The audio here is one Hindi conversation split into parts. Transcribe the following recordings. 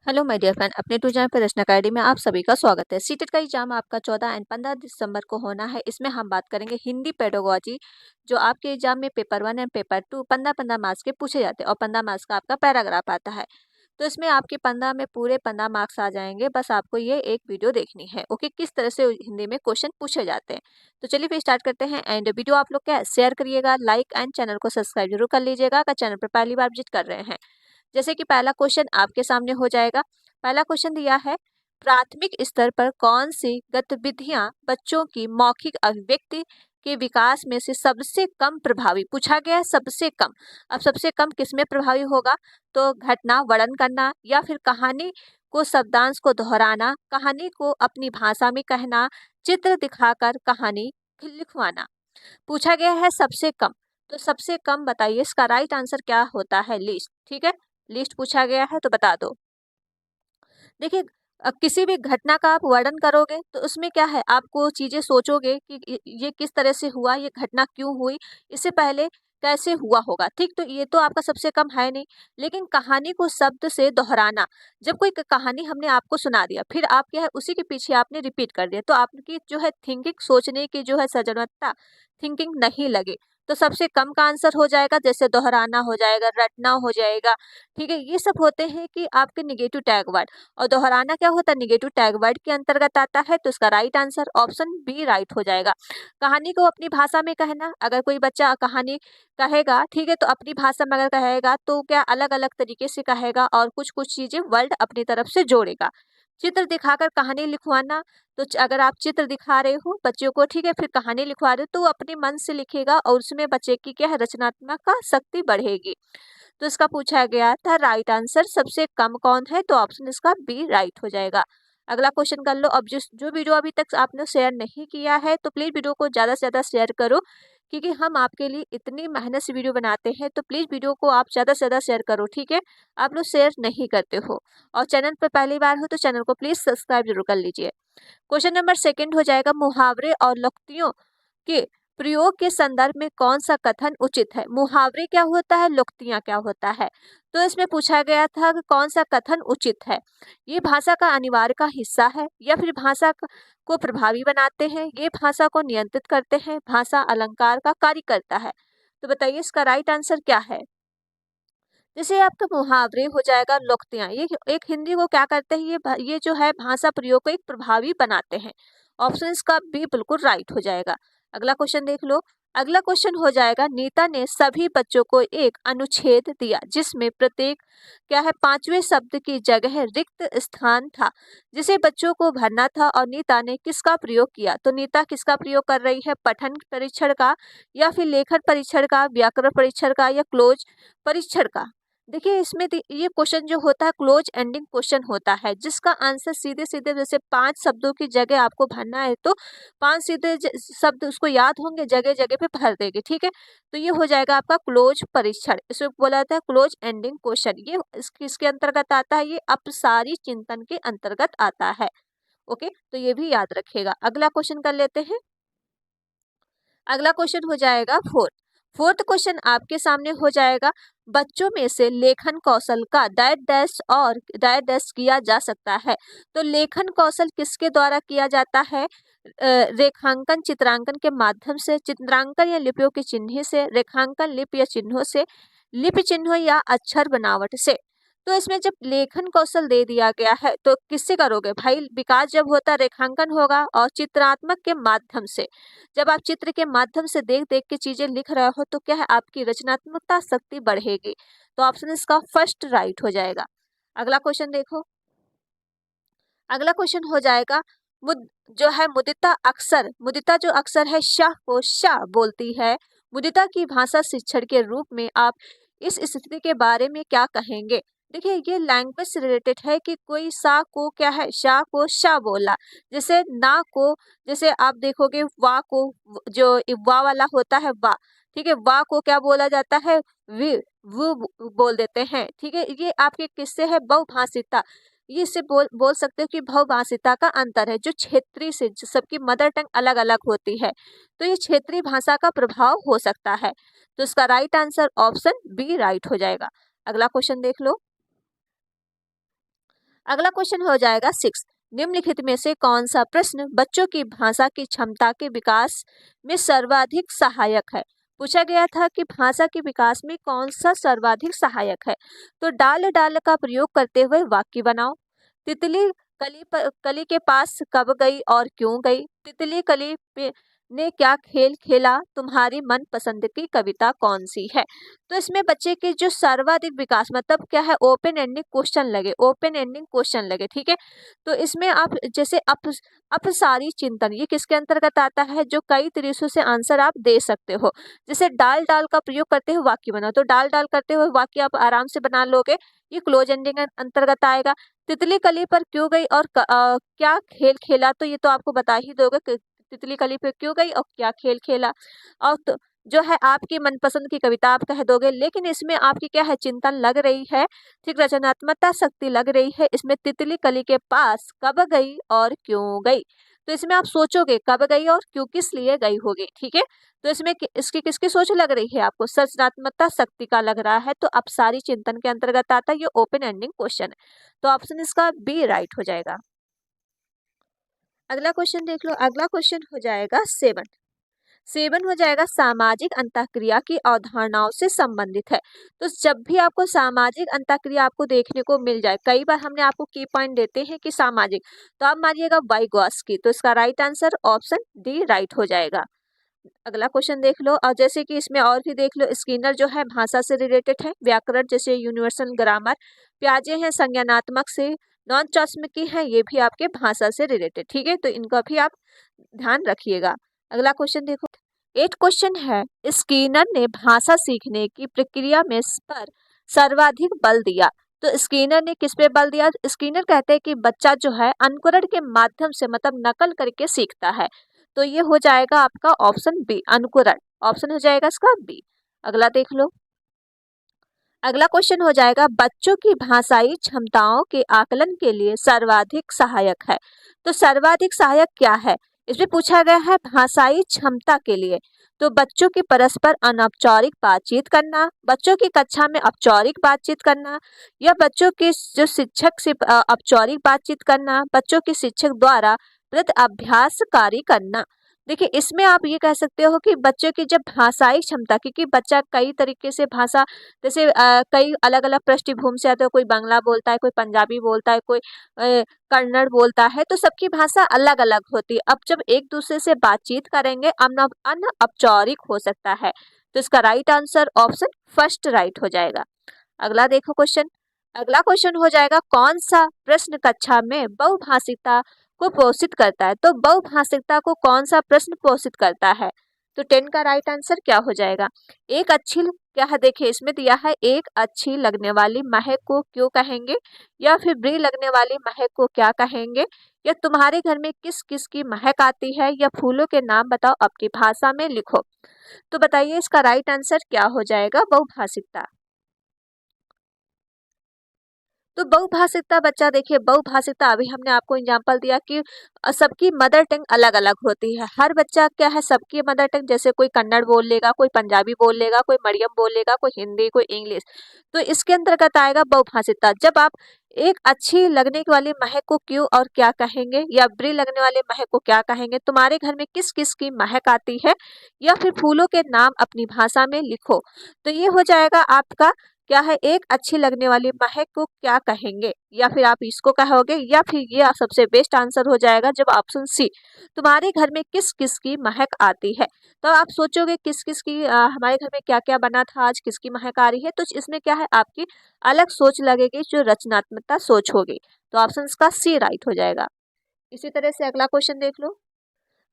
हेलो माय डियर फ्रेंड, अपने टू जॉइन प्रश्न अकेडमी में आप सभी का स्वागत है। सीटेट का एग्जाम आपका 14 एंड 15 दिसंबर को होना है। इसमें हम बात करेंगे हिंदी पेडागोजी, जो आपके एग्जाम में पेपर 1 एंड पेपर 2 15-15 मार्क्स के पूछे जाते हैं और 15 मार्क्स का आपका पैराग्राफ आता है। तो इसमें आपके 15 में पूरे 15 मार्क्स आ जाएंगे। बस आपको ये एक वीडियो देखनी है, ओके, किस तरह से हिंदी में क्वेश्चन पूछे जाते हैं। तो चलिए फिर स्टार्ट करते हैं। एंड वीडियो आप लोग क्या शेयर करिएगा, लाइक एंड चैनल को सब्सक्राइब जरूर कर लीजिएगा अगर चैनल पर पहली बार विजिट कर रहे हैं। जैसे कि पहला क्वेश्चन आपके सामने हो जाएगा। पहला क्वेश्चन दिया है, प्राथमिक स्तर पर कौन सी गतिविधियां बच्चों की मौखिक अभिव्यक्ति के विकास में से सबसे कम प्रभावी, पूछा गया है सबसे कम। अब सबसे कम किसमें प्रभावी होगा? तो घटना वर्णन करना, या फिर कहानी को शब्दांश को दोहराना, कहानी को अपनी भाषा में कहना, चित्र दिखाकर कहानी लिखवाना। पूछा गया है सबसे कम। तो सबसे कम बताइए, इसका राइट आंसर क्या होता है? लिस्ट। ठीक है, लिस्ट पूछा गया है तो बता दो। देखिए, किसी भी घटना का आप वर्णन करोगे तो उसमें क्या है, आपको चीजें सोचोगे कि ये किस तरह से हुआ, ये घटना क्यों हुई, इससे पहले कैसे हुआ होगा। ठीक, तो ये तो आपका सबसे कम है नहीं। लेकिन कहानी को शब्द से दोहराना, जब कोई कहानी हमने आपको सुना दिया, फिर आप क्या है उसी के पीछे आपने रिपीट कर दिया, तो आपकी जो है थिंकिंग, सोचने की जो है सृजनात्मकता, थिंकिंग नहीं लगे। तो सबसे कम का आंसर हो जाएगा। जैसे दोहराना हो जाएगा, रटना हो जाएगा। ठीक है, ये सब होते हैं कि आपके निगेटिव टैग वर्ड। और दोहराना क्या होता है? निगेटिव टैग वर्ड के अंतर्गत आता है। तो इसका right answer option B right हो जाएगा। कहानी को अपनी भाषा में कहना, अगर कोई बच्चा कहानी कहेगा, ठीक है, तो अपनी भाषा में अगर कहेगा तो क्या अलग अलग तरीके से कहेगा और कुछ कुछ चीजें वर्ड अपनी तरफ से जोड़ेगा। चित्र दिखाकर कहानी लिखवाना, तो अगर आप चित्र दिखा रहे हो बच्चों को, ठीक है, फिर कहानी लिखवा रहे हो, तो वो अपने मन से लिखेगा और उसमें बच्चे की क्या है, रचनात्मक का शक्ति बढ़ेगी। तो इसका पूछा गया था राइट आंसर सबसे कम कौन है, तो ऑप्शन इसका बी राइट हो जाएगा। अगला क्वेश्चन कर लो। अब जो वीडियो अभी तक आपने शेयर नहीं किया है तो प्लीज वीडियो को ज्यादा से ज्यादा शेयर करो, क्योंकि हम आपके लिए इतनी मेहनत से वीडियो बनाते हैं। तो प्लीज वीडियो को आप ज्यादा से ज्यादा शेयर करो, ठीक है। आप लोग शेयर नहीं करते हो। और चैनल पर पहली बार हो तो चैनल को प्लीज सब्सक्राइब जरूर कर लीजिए। क्वेश्चन नंबर सेकंड हो जाएगा, मुहावरे और लोकोक्तियों के प्रयोग के संदर्भ में कौन सा कथन उचित है? मुहावरे क्या होता है, लोकोक्तियां क्या होता है? तो इसमें पूछा गया था कि कौन सा कथन उचित है। ये भाषा का अनिवार्य का हिस्सा है, या फिर भाषा को प्रभावी बनाते हैं, ये भाषा को नियंत्रित करते हैं, भाषा अलंकार का कार्य करता है। तो बताइए इसका राइट आंसर क्या है। जैसे आपका मुहावरे हो जाएगा, लोकोक्तियां, ये एक हिंदी को क्या करते हैं, ये जो है भाषा प्रयोग को एक प्रभावी बनाते हैं। ऑप्शन इसका बी बिल्कुल राइट हो जाएगा। अगला क्वेश्चन देख लो। अगला क्वेश्चन हो जाएगा, नीता ने सभी बच्चों को एक अनुच्छेद दिया जिसमें प्रत्येक क्या है, पांचवें शब्द की जगह रिक्त स्थान था जिसे बच्चों को भरना था, और नीता ने किसका प्रयोग किया? तो नीता किसका प्रयोग कर रही है? पठन परीक्षण का, या फिर लेखन परीक्षण का, व्याकरण परीक्षण का, या क्लोज परीक्षण का। देखिए इसमें ये क्वेश्चन जो होता है क्लोज एंडिंग क्वेश्चन होता है, जिसका आंसर सीधे सीधे, जैसे 5 शब्दों की जगह आपको भरना है तो 5 सीधे शब्द उसको याद होंगे, जगह जगह पे भर देंगे। ठीक है, तो ये हो जाएगा आपका क्लोज परीक्षण। इसमें बोला जाता है क्लोज एंडिंग क्वेश्चन। ये इसके अंतर्गत आता है, ये अपसारी चिंतन के अंतर्गत आता है। ओके, तो ये भी याद रखेगा। अगला क्वेश्चन कर लेते हैं। अगला क्वेश्चन हो जाएगा फोर्थ। फोर्थ क्वेश्चन आपके सामने हो जाएगा, बच्चों में से लेखन कौशल का डैश डैश और डैश डैश किया जा सकता है। तो लेखन कौशल किसके द्वारा किया जाता है? रेखांकन, चित्रांकन के माध्यम से, चित्रांकन या लिपियों के चिन्ह से, रेखांकन लिपि या चिन्हों से, लिपि चिन्हों या अक्षर बनावट से। तो इसमें जब लेखन कौशल दे दिया गया है तो किससे करोगे भाई? विकास जब होता है रेखांकन होगा, और चित्रात्मक के माध्यम से, जब आप चित्र के माध्यम से देख देख के चीजें लिख रहे हो तो क्या है, आपकी रचनात्मकता शक्ति बढ़ेगी। तो ऑप्शन इसका फर्स्ट राइट हो जाएगा। अगला क्वेश्चन देखो। अगला क्वेश्चन हो जाएगा, जो है मुदिता अक्षर, मुदिता जो अक्षर है शाह को शाह बोलती है, मुदिता की भाषा शिक्षण के रूप में आप इस स्थिति के बारे में क्या कहेंगे? देखिए ये लैंग्वेज से रिलेटेड है कि कोई सा को क्या है, शाह को शाह बोला। जैसे ना को, जैसे आप देखोगे वा को, जो वा वाला होता है वा, ठीक है, वा को क्या बोला जाता है? वी, वो बोल देते हैं। ठीक है, ये आपके किससे है? बहुभाषिता। ये इससे बोल सकते हो कि बहुभाषिता का अंतर है, जो क्षेत्रीय से, सबकी मदर टंग अलग अलग होती है, तो ये क्षेत्रीय भाषा का प्रभाव हो सकता है। तो इसका right answer option B right हो जाएगा। अगला क्वेश्चन देख लो। अगला क्वेश्चन हो जाएगा 6। निम्नलिखित में से कौन सा प्रश्न बच्चों की भाषा की क्षमता के विकास में सर्वाधिक सहायक है? पूछा गया था कि भाषा के विकास में कौन सा सर्वाधिक सहायक है। तो डाल डाल का प्रयोग करते हुए वाक्य बनाओ। तितली कली के पास कब गई और क्यों गई? तितली कली पे ने क्या खेल खेला? तुम्हारी मनपसंद की कविता कौन सी है? तो इसमें बच्चे के जो सर्वाधिक विकास मतलब क्या है, ओपन एंडिंग क्वेश्चन लगे, ओपन एंडिंग क्वेश्चन लगे, ठीक है। तो इसमें आप जैसे अपसारी चिंतन ये किसके अंतर्गत आता है? जो कई तरीकों से आंसर आप दे सकते हो। जैसे डाल डाल का प्रयोग करते हुए वाक्य बनाओ, तो डाल डाल करते हुए वाक्य आप आराम से बना लोगे, ये क्लोज एंडिंग अंतर्गत आएगा। तितली कली पर क्यों गई और क्या खेल खेला? तो ये तो आपको बता ही दोगे कि तितली कली पर क्यों गई और क्या खेल खेला। और तो जो है आपकी मनपसंद की कविता आप कह दोगे, लेकिन इसमें आपकी क्या है, चिंतन लग रही है, ठीक, रचनात्मकता शक्ति लग रही है। इसमें तितली कली के पास कब गई और क्यों गई, तो इसमें आप सोचोगे कब गई और क्यों, किस लिए गई होगी, ठीक है। तो इसमें इसकी किसकी सोच लग रही है आपको? सृजनात्मकता शक्ति का लग रहा है, तो अब सारी चिंतन के अंतर्गत आता है, ये ओपन एंडिंग क्वेश्चन है, तो ऑप्शन इसका बी राइट हो जाएगा। अगला क्वेश्चन देख लो। अगला क्वेश्चन हो जाएगा 7। 7 हो जाएगा सामाजिक अंतःक्रिया की अवधारणाओं से संबंधित है। तो जब भी आपको सामाजिक अंतःक्रिया आपको देखने को मिल जाए, कई बार हमने आपको की पॉइंट देते हैं कि सामाजिक, तो आप मारिएगा वाइगॉस्की, तो इसका right answer option D right हो जाएगा। अगला क्वेश्चन देख लो। और जैसे कि इसमें और भी देख लो, स्किनर जो है भाषा से रिलेटेड है, व्याकरण जैसे यूनिवर्सल ग्रामर, प्याजे हैं संज्ञानात्मक से, नॉन चॉस्मिकी है, ये भी आपके भाषा से रिलेटेड, ठीक है, तो इनका भी आप ध्यान रखिएगा। अगला क्वेश्चन देखो। 8 क्वेश्चन है, स्किनर ने भाषा सीखने की प्रक्रिया में पर सर्वाधिक बल दिया। तो स्किनर ने किस पे बल दिया? स्किनर कहते हैं कि बच्चा जो है अनुकरण के माध्यम से मतलब नकल करके सीखता है, तो ये हो जाएगा आपका ऑप्शन बी, अनुकरण, ऑप्शन हो जाएगा इसका बी। अगला देख लो। अगला क्वेश्चन हो जाएगा बच्चों की भाषाई क्षमताओं के आकलन के लिए सर्वाधिक सहायक है। तो सर्वाधिक सहायक क्या है? इसमें पूछा गया है भाषाई क्षमता के लिए, तो बच्चों की परस्पर अनौपचारिक बातचीत करना, बच्चों की कक्षा में औपचारिक बातचीत करना, या बच्चों के जो शिक्षक से औपचारिक बातचीत करना, बच्चों के शिक्षक द्वारा प्रति अभ्यास कार्य करना। देखिए इसमें आप ये कह सकते हो कि बच्चों की जब भाषाई क्षमता, क्योंकि बच्चा कई तरीके से भाषा जैसे कई अलग अलग पृष्ठभूमि से आते हो, कोई बांग्ला बोलता है, कोई पंजाबी बोलता है, कोई कन्नड़ बोलता है, तो सबकी भाषा अलग अलग होती है। अब जब एक दूसरे से बातचीत करेंगे अनौपचारिक हो सकता है, तो इसका right answer option first right हो जाएगा। अगला देखो क्वेश्चन। अगला क्वेश्चन हो जाएगा कौन सा प्रश्न कक्षा में बहुभाषिकता को पोषित करता है? तो बहुभाषिकता को कौन सा प्रश्न पोषित करता है? तो 10 का राइट आंसर क्या हो जाएगा? एक अच्छी क्या है, देखिए इसमें दिया है एक अच्छी लगने वाली महक को क्यों कहेंगे, या फिर बुरी लगने वाली महक को क्या कहेंगे, या तुम्हारे घर में किस किस की महक आती है, या फूलों के नाम बताओ अपनी भाषा में लिखो। तो बताइए इसका राइट आंसर क्या हो जाएगा? बहुभाषिकता। तो बहुभाषिकता बच्चा, देखिए बहुभाषिकता अभी हमने आपको एग्जांपल दिया कि सबकी मदर टंग अलग अलग होती है। हर बच्चा क्या है, सबकी मदर टंग, जैसे कोई कन्नड़ बोल लेगा, कोई पंजाबी बोल लेगा, कोई मरियम बोल लेगा, कोई हिंदी, कोई इंग्लिश, तो इसके अंतर्गत आएगा बहुभाषिकता। जब आप एक अच्छी लगने वाली महक को क्यों और क्या कहेंगे, या बुरी लगने वाले महक को क्या कहेंगे, तुम्हारे घर में किस किस की महक आती है, या फिर फूलों के नाम अपनी भाषा में लिखो। तो ये हो जाएगा आपका क्या है, एक अच्छी लगने वाली महक को क्या कहेंगे, या फिर आप इसको कहोगे, या फिर ये सबसे बेस्ट आंसर हो जाएगा जब ऑप्शन सी, तुम्हारे घर में किस किस की महक आती है। तो आप सोचोगे किस किस की हमारे घर में क्या क्या बना था आज, किसकी महक आ रही है, तो इसमें क्या है आपकी अलग सोच लगेगी, जो रचनात्मकता सोच होगी, तो ऑप्शन का सी राइट हो जाएगा। इसी तरह से अगला क्वेश्चन देख लो।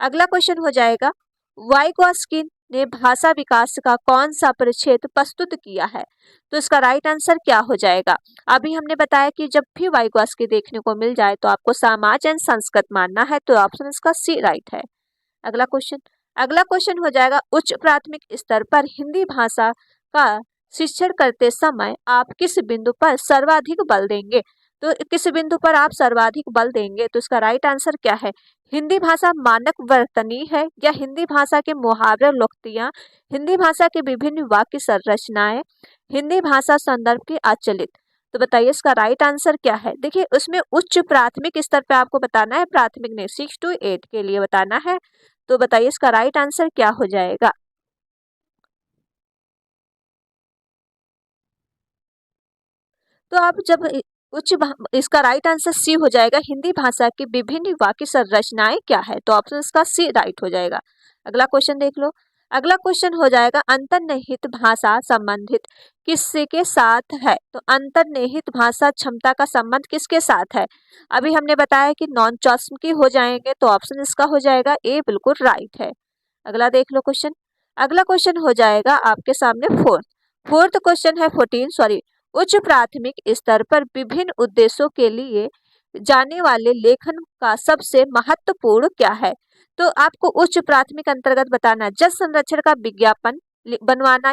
अगला क्वेश्चन हो जाएगा वाइगॉस्की ने भाषा विकास का कौन सा परिच्छेद प्रस्तुत किया है? तो इसका राइट आंसर क्या हो जाएगा? अभी हमने बताया कि जब भी वाइगॉस्की देखने को मिल जाए तो आपको समाज एंड संस्कृत मानना है, तो ऑप्शन इसका सी राइट है। अगला क्वेश्चन। अगला क्वेश्चन हो जाएगा उच्च प्राथमिक स्तर पर हिंदी भाषा का शिक्षण करते समय आप किस बिंदु पर सर्वाधिक बल देंगे? तो किस बिंदु पर आप सर्वाधिक बल देंगे, तो इसका राइट आंसर क्या है? हिंदी भाषा मानक वर्तनी है, या हिंदी भाषा के मुहावरे लोकोक्तियां, हिंदी भाषा के विभिन्न वाक्य संरचनाएं, हिंदी भाषा संदर्भ की अचलित। तो बताइए इसका राइट आंसर क्या है। देखिए उसमें उच्च प्राथमिक स्तर पे आपको बताना है, प्राथमिक नहीं 6 to 8 के लिए बताना है। तो बताइए इसका राइट आंसर क्या हो जाएगा। तो आप जब इसका राइट आंसर सी हो जाएगा। हिंदी भाषा की विभिन्न वाक्य संरचनाएं क्या है, तो ऑप्शन इसका सी राइट हो जाएगा। अगला क्वेश्चन देख लो। अगला क्वेश्चन हो जाएगा अंतर्निहित भाषा संबंधित किसके साथ है। तो अंतर्निहित भाषा क्षमता का संबंध किसके साथ है। अभी हमने बताया कि नॉन चॉस्मकी हो जाएंगे, तो ऑप्शन इसका हो जाएगा ए बिल्कुल राइट है। अगला देख लो क्वेश्चन। अगला क्वेश्चन हो जाएगा आपके सामने फोर्थ क्वेश्चन है 14 सॉरी। उच्च प्राथमिक स्तर पर विभिन्न उद्देश्यों के लिए जाने वाले लेखन का सबसे महत्वपूर्ण क्या है। तो आपको उच्च प्राथमिक अंतर्गत बताना है जल संरक्षण का विज्ञापन बनवाना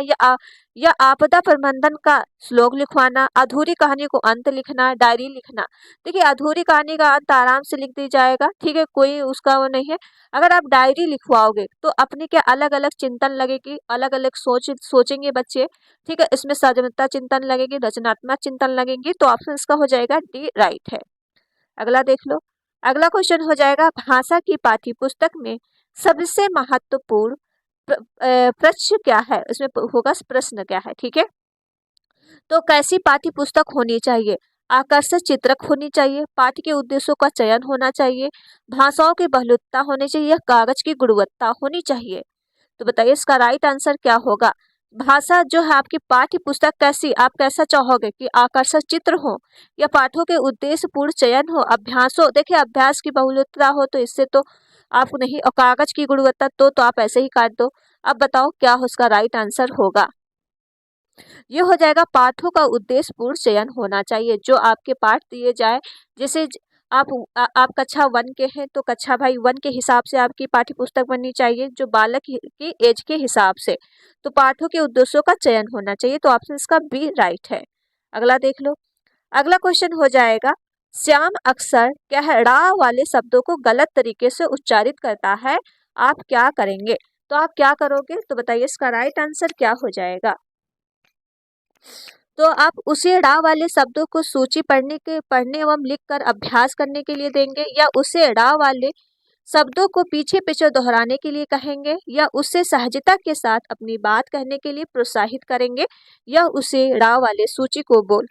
या आपदा प्रबंधन का श्लोक लिखवाना, अधूरी कहानी को अंत लिखना, डायरी लिखना। देखिए अधूरी कहानी का अंत आराम से लिख दी जाएगा, ठीक है, कोई उसका वो नहीं है। अगर आप डायरी लिखवाओगे तो अपने क्या अलग अलग चिंतन लगेगी, अलग अलग सोचेंगे बच्चे, ठीक है, इसमें सृजनता चिंतन लगेगी, रचनात्मक चिंतन लगेंगी, तो ऑप्शन इसका हो जाएगा डी राइट है। अगला देख लो। अगला क्वेश्चन हो जाएगा भाषा की पाठ्य पुस्तक में सबसे महत्वपूर्ण प्रश्न क्या है, इसमें होगा प्रश्न क्या है, ठीक है। तो कैसी पाठ्य पुस्तक होनी चाहिए। आकर्षक चित्रक होनी चाहिए, पाठ के उद्देश्यों का चयन होना चाहिए, भाषाओं की बहुलता होनी चाहिए या कागज की गुणवत्ता होनी चाहिए। तो बताइए इसका राइट आंसर क्या होगा। भाषा जो है आपकी पाठ्य पुस्तक कैसी, आप कैसा चाहोगे कि आकर्षक चित्र हो या पाठों के उद्देश्य पूर्ण चयन हो, अभ्यास हो। देखिए अभ्यास की बहुलता हो तो इससे तो आप नहीं, और कागज की गुणवत्ता तो आप ऐसे ही काट दो। अब बताओ क्या उसका राइट आंसर होगा। ये हो जाएगा पाठों का उद्देश्य पूर्ण चयन होना चाहिए। जो आपके पाठ दिए जाए, जैसे आप कक्षा 1 के हैं तो कक्षा भाई 1 के हिसाब से आपकी पाठ्य पुस्तक बननी चाहिए, जो बालक की एज के हिसाब से। तो पाठों के उद्देश्यों का चयन होना चाहिए, तो ऑप्शन इसका बी राइट है। अगला देख लो। अगला क्वेश्चन हो जाएगा श्याम अक्सर क्या है ड़ा वाले शब्दों को गलत तरीके से उच्चारित करता है, आप क्या करेंगे। तो आप क्या करोगे, तो बताइए इसका राइट आंसर क्या हो जाएगा। तो आप उसे ड़ा वाले शब्दों को सूची पढ़ने एवं लिखकर अभ्यास करने के लिए देंगे, या उसे ड़ा वाले शब्दों को पीछे पीछे दोहराने के लिए कहेंगे, या उससे सहजता के साथ अपनी बात कहने के लिए प्रोत्साहित करेंगे, या उसे ड़ा वाले सूची को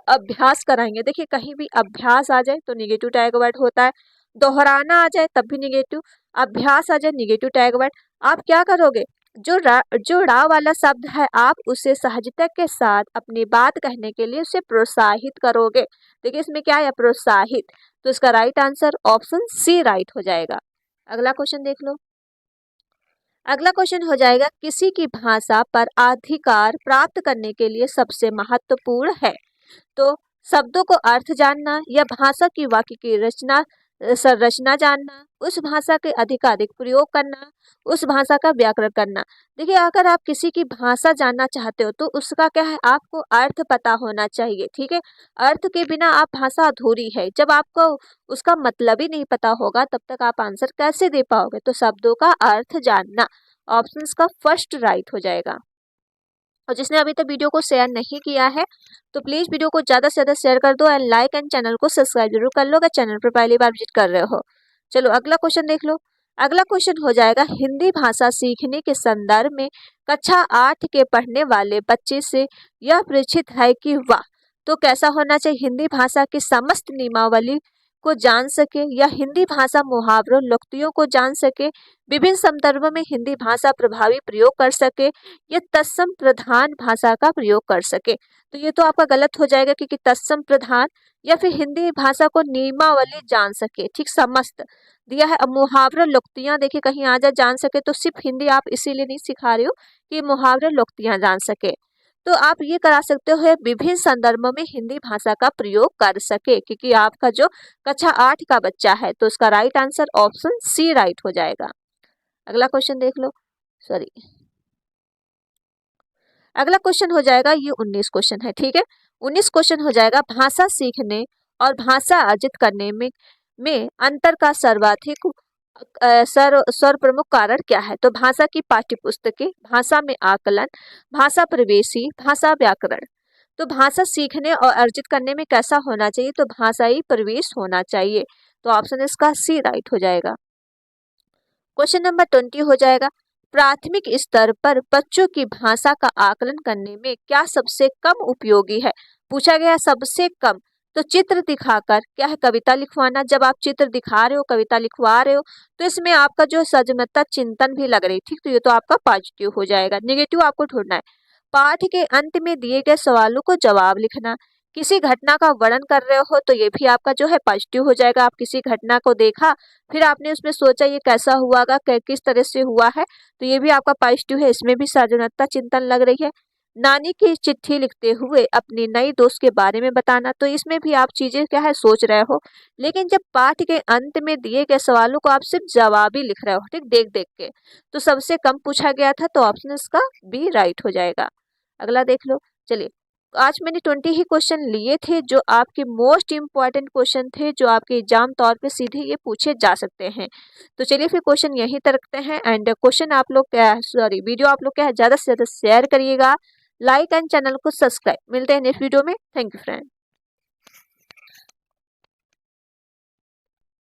अभ्यास कराएंगे। देखिए कहीं भी अभ्यास आ जाए तो निगेटिव टैग वर्ड होता है, दोहराना आ जाए तब भी निगेटिव, अभ्यास आ जाए निगेटिव टैग वर्ड। आप क्या करोगे, जो ड़ा वाला शब्द है आप उसे सहजता के साथ अपनी बात कहने के लिए उसे प्रोत्साहित करोगे। देखिए इसमें क्या है, प्रोत्साहित, तो इसका right answer option C right हो जाएगा। अगला क्वेश्चन देख लो। अगला क्वेश्चन हो जाएगा किसी की भाषा पर अधिकार प्राप्त करने के लिए सबसे महत्वपूर्ण है। तो शब्दों को अर्थ जानना या भाषा की वाक्य की संरचना जानना, उस भाषा के अधिकाधिक प्रयोग करना, उस भाषा का व्याकरण करना। देखिए अगर आप किसी की भाषा जानना चाहते हो तो उसका क्या है, आपको अर्थ पता होना चाहिए, ठीक है। अर्थ के बिना आप भाषा अधूरी है। जब आपको उसका मतलब ही नहीं पता होगा तब तक आप आंसर कैसे दे पाओगे। तो शब्दों का अर्थ जानना, ऑप्शन का फर्स्ट राइट हो जाएगा। और जिसने अभी तक वीडियो को शेयर नहीं किया है तो प्लीज़ वीडियो को ज़्यादा से ज़्यादा शेयर कर दो, एंड लाइक एंड चैनल को सब्सक्राइब जरूर कर लो अगर चैनल पर पहली बार विजिट कर रहे हो। चलो अगला क्वेश्चन देख लो। अगला क्वेश्चन हो जाएगा हिंदी भाषा सीखने के संदर्भ में कक्षा 8 के पढ़ने वाले बच्चे से यह परीक्षित है कि वाह। तो कैसा होना चाहिए, हिंदी भाषा की समस्त नियमावली को जान सके, या हिंदी भाषा मुहावरों लोकोक्तियों को जान सके, विभिन्न संदर्भों में हिंदी भाषा प्रभावी प्रयोग कर सके, या तत्सम प्रधान भाषा का प्रयोग कर सके। तो ये तो आपका गलत हो जाएगा क्योंकि तत्सम प्रधान या फिर हिंदी भाषा को नियमावली जान सके, ठीक, समस्त दिया है। अब मुहावरा लोकोक्तियां देखिए कहीं आ जाए जान सके, तो सिर्फ हिंदी आप इसीलिए नहीं सिखा रहे हो कि मुहावरे लोकोक्तियां जान सके। तो आप ये करा सकते हो विभिन्न संदर्भों में हिंदी भाषा का प्रयोग कर सके, क्योंकि आपका जो कक्षा 8 का बच्चा है तो उसका right answer option C right हो जाएगा। अगला क्वेश्चन देख लो। सॉरी, अगला क्वेश्चन हो जाएगा, ये 19 क्वेश्चन है, ठीक है। 19 क्वेश्चन हो जाएगा भाषा सीखने और भाषा अर्जित करने में अंतर का सर्वाधिक सर्व प्रमुख कारण क्या है। तो भाषा की पाठ्य पुस्तकें, भाषा में आकलन, भाषा प्रवेशी, भाषा व्याकरण। तो भाषा सीखने और अर्जित करने में कैसा होना चाहिए, तो भाषाई प्रवेश होना चाहिए। तो ऑप्शन इसका सी राइट हो जाएगा। क्वेश्चन नंबर 20 हो जाएगा, प्राथमिक स्तर पर बच्चों की भाषा का आकलन करने में क्या सबसे कम उपयोगी है। पूछा गया सबसे कम, तो चित्र दिखाकर क्या है कविता लिखवाना। जब आप चित्र दिखा रहे हो, कविता लिखवा रहे हो, तो इसमें आपका जो सजगता चिंतन भी लग रही, ठीक, तो ये तो आपका पॉजिटिव हो जाएगा। नेगेटिव आपको ढूंढना है, पाठ के अंत में दिए गए सवालों को जवाब लिखना। किसी घटना का वर्णन कर रहे हो तो ये भी आपका जो है पॉजिटिव हो जाएगा। आप किसी घटना को देखा, फिर आपने उसमें सोचा ये कैसा हुआगा, किस तरह से हुआ है, तो ये भी आपका पॉजिटिव है, इसमें भी सृजनात्मकता चिंतन लग रही है। नानी की चिट्ठी लिखते हुए अपनी नई दोस्त के बारे में बताना, तो इसमें भी आप चीजें क्या है सोच रहे हो। लेकिन जब पाठ के अंत में दिए गए सवालों को आप सिर्फ जवाब ही लिख रहे हो, ठीक, देख देख के, तो सबसे कम पूछा गया था, तो ऑप्शन इसका बी राइट हो जाएगा। अगला देख लो। चलिए, आज मैंने 20 ही क्वेश्चन लिए थे जो आपके मोस्ट इंपॉर्टेंट क्वेश्चन थे, जो आपके एग्जाम तौर पे सीधे ये पूछे जा सकते हैं। तो चलिए फिर क्वेश्चन यहीं तक रखते हैं। एंड क्वेश्चन आप लोग क्या, सॉरी, वीडियो आप लोग क्या है ज़्यादा से ज़्यादा शेयर करिएगा, लाइक एंड चैनल को सब्सक्राइब। मिलते हैं नेक्स्ट वीडियो में। Thank you friend.